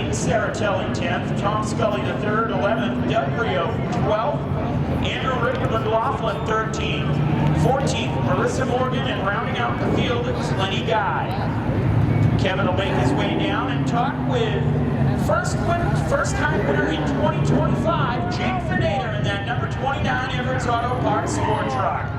Shane Saratelli 10th, Tom Scully the 3rd, 11th, Doug Rio 12th, Andrew Rick McLaughlin 13th, 14th, Marissa Morgan, and rounding out the field is Lenny Guy. Kevin will make his way down and talk with first-time winner in 2025, Jake Vanada in that number 29 Everett's Auto Parts Sport Truck.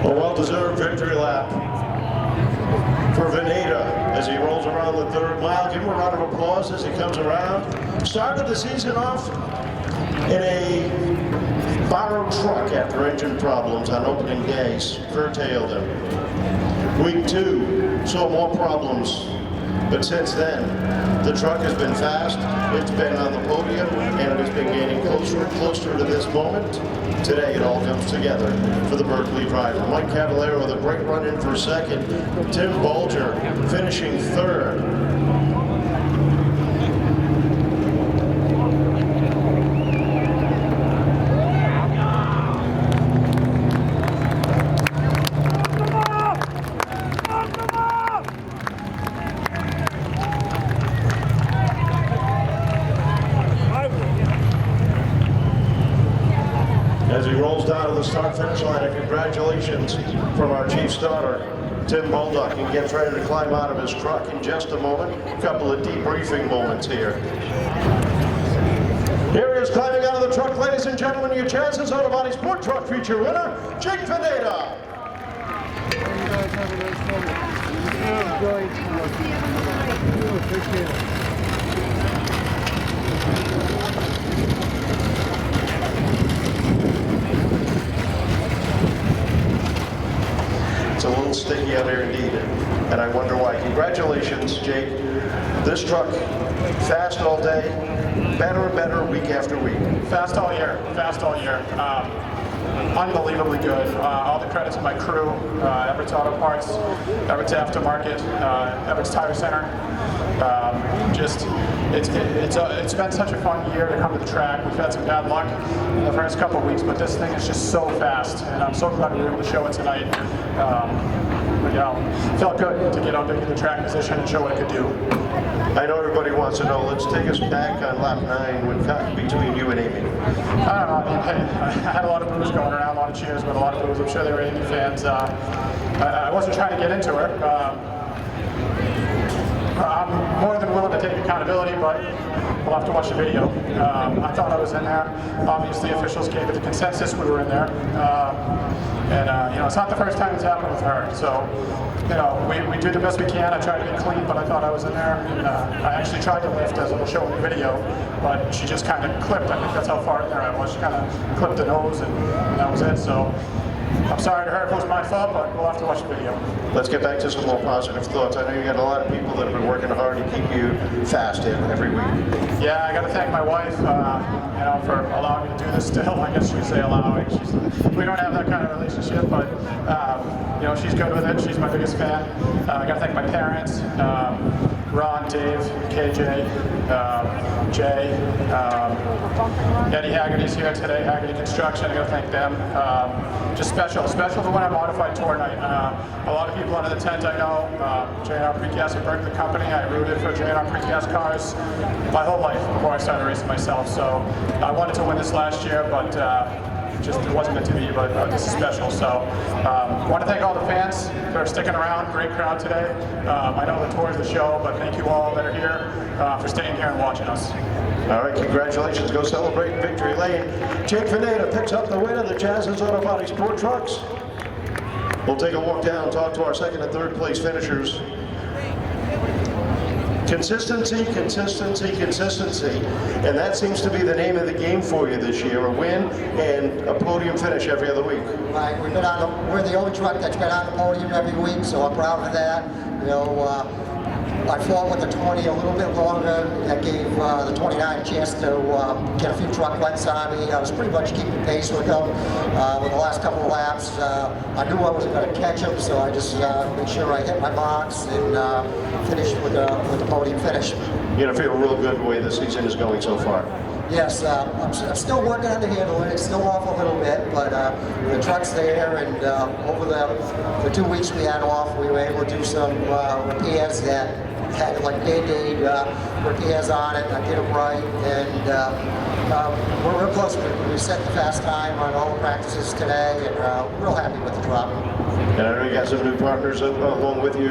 Well-deserved victory lap for Vanada as he rolls around the 3rd mile. Give him a round of applause as he comes around. Started the season off in a borrowed truck after engine problems on opening day. Curtailed him. Week 2 saw more problems, but since then the truck has been fast. It's been on the podium and it has been getting closer and closer to this moment. Today it all comes together for the Berkeley driver. Mike Cavallaro with a great run in for 2nd. Tim Bolger finishing 3rd. As he rolls down to the start-finish line, and congratulations from our chief starter, Tim Bolger, and gets ready to climb out of his truck in just a moment. A couple of debriefing moments here. Here he is climbing out of the truck, ladies and gentlemen, your chances Auto Body Sport Truck feature winner, Jake Vanada. It's a little sticky out here indeed, and I wonder why. Congratulations, Jake. This truck, fast all day, better and better week after week. Fast all year, fast all year. Unbelievably good. All the credit to my crew, Everett's Auto Parts, Everett's Aftermarket, Everett's Tire Center. It's been such a fun year to come to the track. We've had some bad luck in the first couple of weeks, but this thing is just so fast, and I'm so glad we were able to show it tonight. You know, felt good to get out there, get the track position, and show what it could do. I know everybody wants to know. Let's take us back on lap 9 when between you and Amy. I don't know. I mean, I had a lot of boos going around, a lot of cheers, but a lot of boos. I'm sure they were Amy fans. I wasn't trying to get into her. I'm more than willing to take accountability, but we'll have to watch the video. I thought I was in there. Obviously, officials gave it the consensus we were in there. You know, it's not the first time it's happened with her. So, you know, we do the best we can. I tried to be clean, but I thought I was in there. And I actually tried to lift, as we'll show in the video, but she just kind of clipped. I think that's how far in there I was. She kind of clipped the nose, and that was it. So, I'm sorry to her if it was my fault, but we'll have to watch the video. Let's get back to some more positive thoughts. I know you got a lot of people that have been working hard to keep you fast every week. Yeah, I got to thank my wife, you know, for allowing me to do this still. I guess you would say allowing. We don't have that kind of relationship, but you know, she's good with it. She's my biggest fan. I got to thank my parents, Ron, Dave, KJ, Jay, Eddie Haggerty's here today, Haggerty Construction. I got to thank them. Just special to win a modified tour night. A lot of people under the tent I know. J&R Precast at Berkeley Company. I rooted for J&R Precast cars my whole life before I started racing myself. So I wanted to win this last year, but just it wasn't meant to be. But this is special. So I want to thank all the fans for sticking around. Great crowd today. I know the tour is the show, but thank you all that are here for staying here and watching us. All right, congratulations. Go celebrate in Victory Lane. Jake Vanada picks up the win of the Jazz's Auto Body Sport Trucks. We'll take a walk down, talk to our 2nd and 3rd place finishers. Consistency, consistency, consistency. And that seems to be the name of the game for you this year. A win and a podium finish every other week. Right, we're the only truck that's been on the podium every week, so I'm proud of that. You know, I fought with the 20 a little bit longer. That gave the 29 a chance to get a few truck lengths on me. I was pretty much keeping pace with them. With the last couple of laps, I knew I wasn't going to catch them, so I just made sure I hit my marks and finished with the podium finish. You're going to feel real good the way the season is going so far. Yes, I'm still working on the handling. It's still off a little bit, but the truck's there, and over the 2 weeks we had off, we were able to do some repairs that had like Band-Aid repairs on it. I did them right, and we're real close. We set the fast time on all the practices today, and we're real happy with the truck. And I know you got some new partners along with you,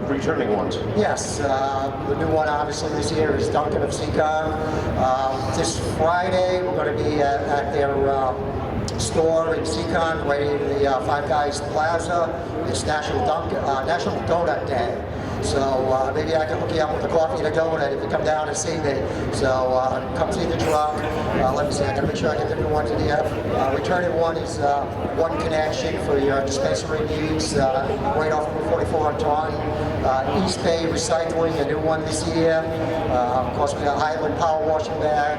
returning ones. Yes, the new one obviously this year is Duncan of Seekonk. This Friday we're going to be at their store in Seekonk, right in the Five Guys Plaza. It's National Donut Day. So maybe I can hook you up with a coffee and a donut if you come down and see me. So come see the truck. Let me see, I gotta make sure I get the new ones in here. Returning one is One Connection for your dispensary needs, right off of 44 on Taunton. East Bay Recycling, a new one this year. Of course, we got Highland Power Washing Bag,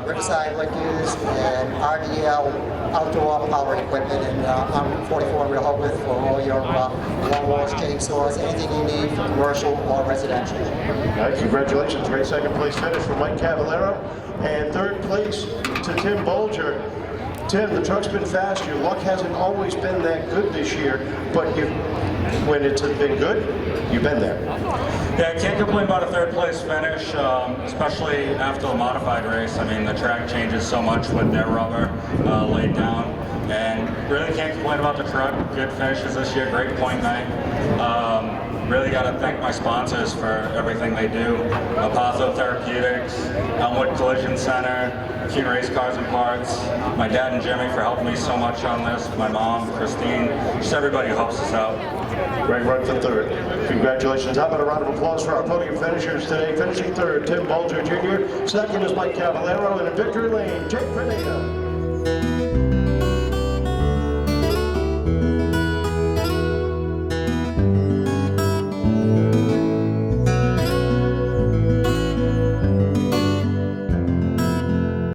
Riverside Liquors, and RDL Outdoor Power Equipment. And I'm 44 in Rehoboth for all your lawnmowers, chainsaws, anything you need for commercial or residential. All right, congratulations. Great second place finish for Mike Cavallaro. And third place to Tim Bolger. Tim, the truck's been fast. Your luck hasn't always been that good this year, but when it's been good, you've been there. Yeah, I can't complain about a third place finish, especially after a modified race. I mean, the track changes so much with their rubber laid down, and really can't complain about the truck. Good finishes this year, great point night. Really got to thank my sponsors for everything they do. Apozo Therapeutics, Elmwood Collision Center, Keen Race Cars and Parts, my dad and Jimmy for helping me so much on this, my mom, Christine, just everybody who helps us out. Great run for third. Congratulations. How about a round of applause for our podium finishers today? Finishing third, Tim Bolger Jr. Second is Mike Cavallaro, and in victory lane, Jake Vanada.